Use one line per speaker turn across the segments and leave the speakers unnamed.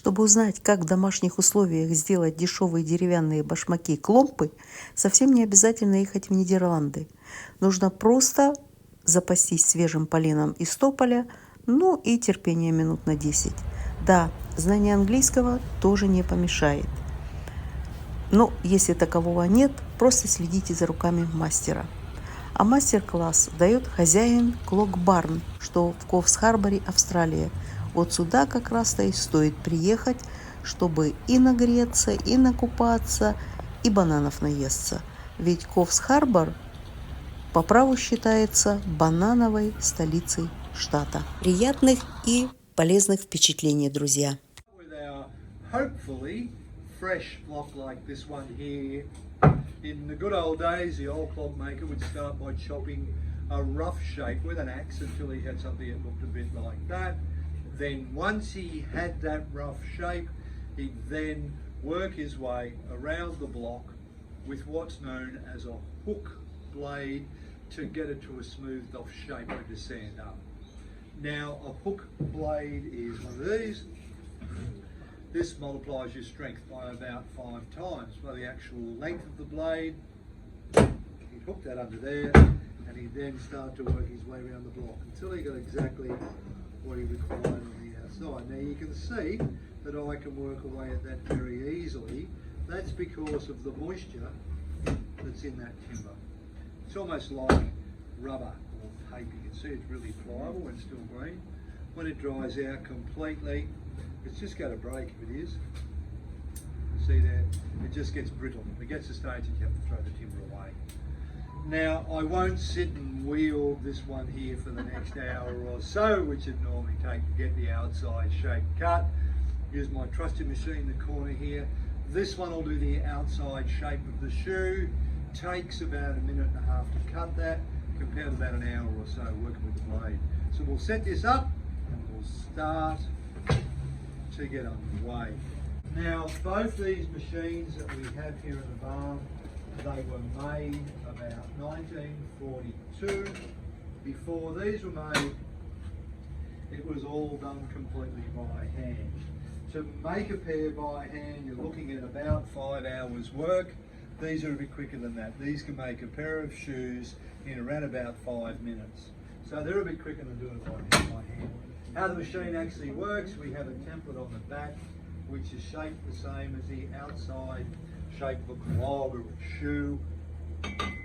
Чтобы узнать, как в домашних условиях сделать дешевые деревянные башмаки-кломпы, совсем не обязательно ехать в Нидерланды. Нужно просто запастись свежим поленом из тополя, ну и терпение минут на 10. Да, знание английского тоже не помешает. Но если такового нет, просто следите за руками мастера. А мастер-класс дает хозяин Клок-Барн, что в Ковс-Харборе, Австралия. Вот сюда как раз-то и стоит приехать, чтобы и нагреться, и накупаться, и бананов наесться. Ведь Ковс-Харбор по праву считается банановой столицей штата. Приятных и полезных впечатлений, друзья!
Fresh block like this one here. In the good old days, the old clog maker would start by chopping a rough shape with an axe until he had something that looked a bit like that. Then once he had that rough shape, he'd then work his way around the block with what's known as a hook blade to get it to a smoothed off shape and to sand up. Now a hook blade is one of these. This multiplies your strength by about 5 times by the actual length of the blade. He'd hook that under there and he'd then start to work his way around the block until he got exactly what he required on the outside. Now you can see that I can work away at that very easily. That's because of the moisture that's in that timber. It's almost like rubber or tape. You can see it's really pliable and still green. When it dries out completely, it's just going to break if it is. See there, it just gets brittle. It gets to the stage that you have to throw the timber away. Now, I won't sit and wield this one here for the next hour or so, which it normally take to get the outside shape cut. Use my trusty machine in the corner here. This one will do the outside shape of the shoe. Takes about 1.5 minutes to cut that, compared to about an hour or so working with the blade. So we'll set this up and we'll start to get underway. Now both these machines that we have here in the barn, they were made about 1942. Before these were made, it was all done completely by hand. To make a pair by hand, you're looking at about 5 hours work. These are a bit quicker than that. These can make a pair of shoes in around about 5 minutes. So they're a bit quicker than doing it by hand. How the machine actually works, we have a template on the back which is shaped the same as the outside shape of a clog or a shoe.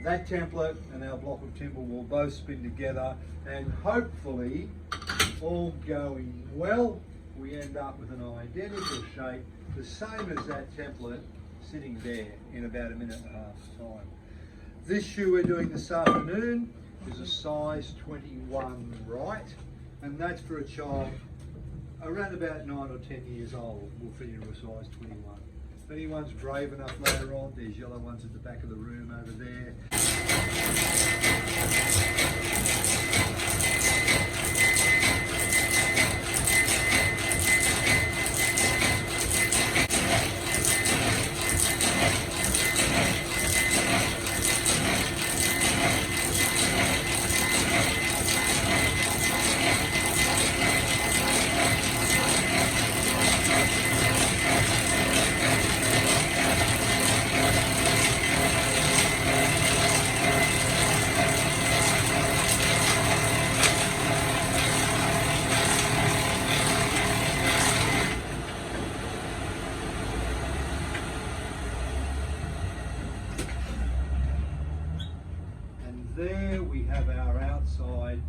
That template and our block of timber will both spin together, and hopefully, all going well, we end up with an identical shape, the same as that template sitting there in about 1.5 minutes time. This shoe we're doing this afternoon is a size 21 right, and that's for a child around about 9 or 10 years old. We'll fit into a size 21. If anyone's brave enough later on, there's yellow ones at the back of the room over there. There we have our outside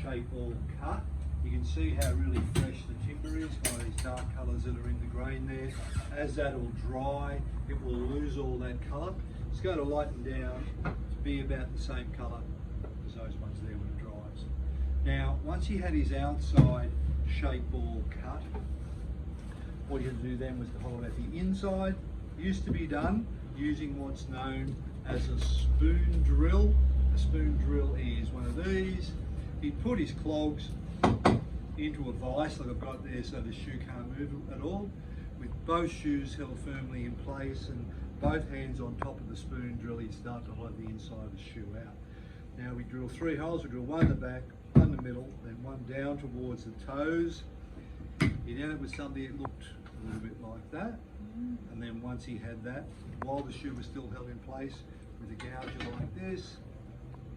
shape all cut. You can see how really fresh the timber is by these dark colours that are in the grain there. As that will dry, it will lose all that colour. It's going to lighten down to be about the same colour as those ones there when it dries. Now, once he had his outside shape all cut, what he had to do then was to hollow out the inside. Used to be done using what's known as a spoon drill. A spoon drill is one of these. He'd put his clogs into a vise like I've got there so the shoe can't move at all, with both shoes held firmly in place and both hands on top of the spoon drill. He'd start to hollow the inside of the shoe out. Now we drill 3 holes. We drill one in the back, one in the middle, then one down towards the toes. He'd end up with something that looked a little bit like that. And then once he had that, while the shoe was still held in place with a gouger like this,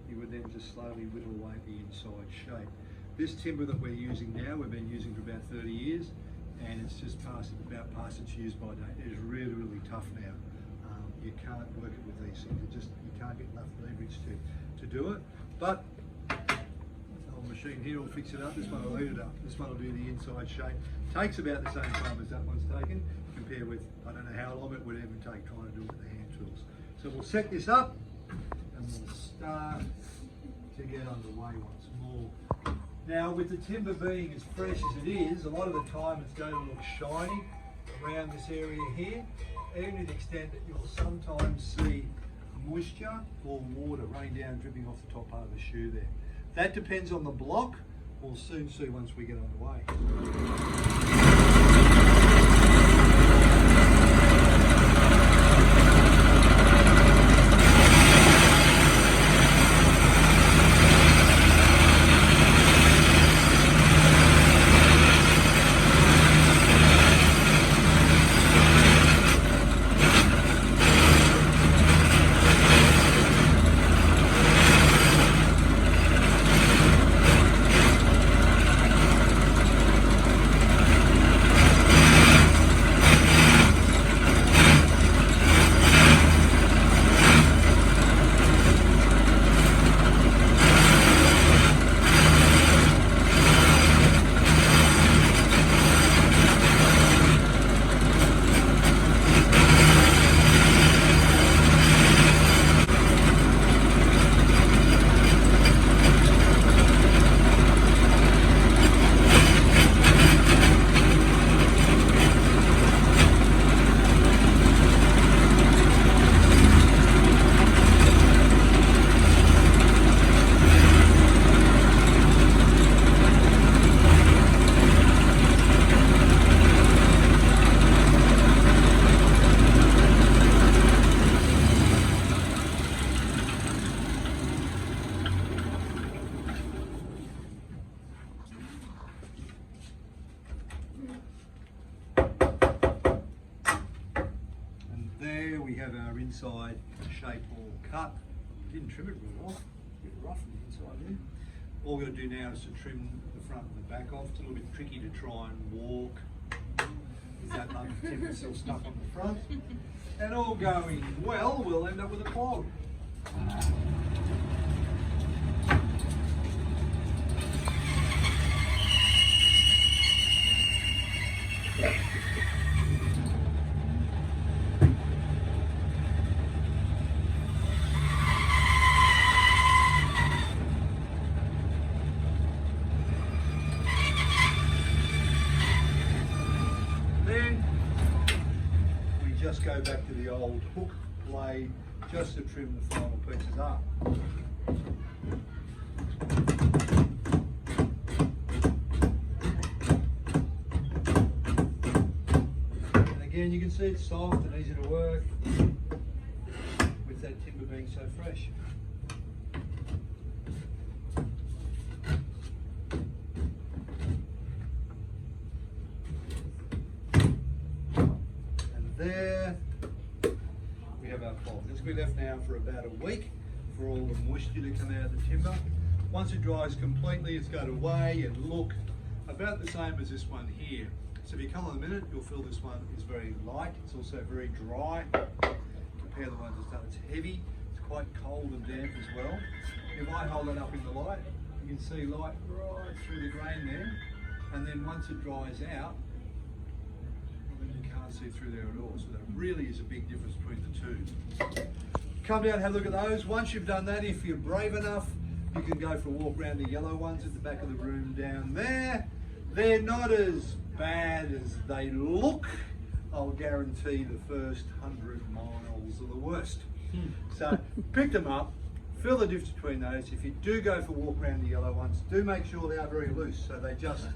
he would then just slowly whittle away at the inside shape. This timber that we're using now, we've been using for about 30 years, and it's just past its use by date. It's really, really tough now. You can't work it with these things. You can't get enough leverage to do it. But this old machine here will fix it up. This one will heat it up. This one will do the inside shape. Takes about the same time as that one's taken, compared with, I don't know how long it would even take trying to do it with the hand tools. So we'll set this up and we'll start to get underway once more. Now, with the timber being as fresh as it is, a lot of the time it's going to look shiny around this area here, even to the extent that you'll sometimes see moisture or water rain down, dripping off the top part of the shoe there. That depends on the block. We'll soon see once we get underway. Inside shape all cut. Didn't trim it real well. A bit rough on the inside there. All we're going to do now is to trim the front and the back off. It's a little bit tricky to try and walk with that lump of timber still stuck on the front. And all going well, we'll end up with a clog. Just go back to the old hook blade just to trim the final pieces up. And again, you can see it's soft and easy to work with that timber being so fresh. There we have our cloth. This will be left now for about a week for all the moisture to come out of the timber. Once it dries completely, it's going to weigh and look about the same as this one here. So if you come on a minute, you'll feel this one is very light. It's also very dry. Compare the ones that's done. It's heavy. It's quite cold and damp as well. If I hold it up in the light, you can see light right through the grain there. And then once it dries out, see through there at all, so that really is a big difference between the two. Come down and have a look at those. Once you've done that, if you're brave enough, you can go for a walk around the yellow ones at the back of the room down there. They're not as bad as they look. I'll guarantee the first 100 miles are the worst. So pick them up, feel the difference between those. If you do go for a walk around the yellow ones, do make sure they are very loose, so they just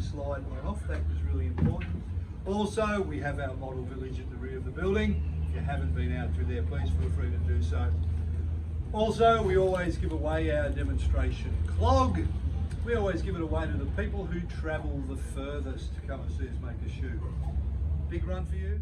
slide right off. That was really important. Also, we have our model village at the rear of the building. If you haven't been out through there, please feel free to do so. Also, we always give away our demonstration clog. We always give it away to the people who travel the furthest to come and see us make a shoe. Big run for you?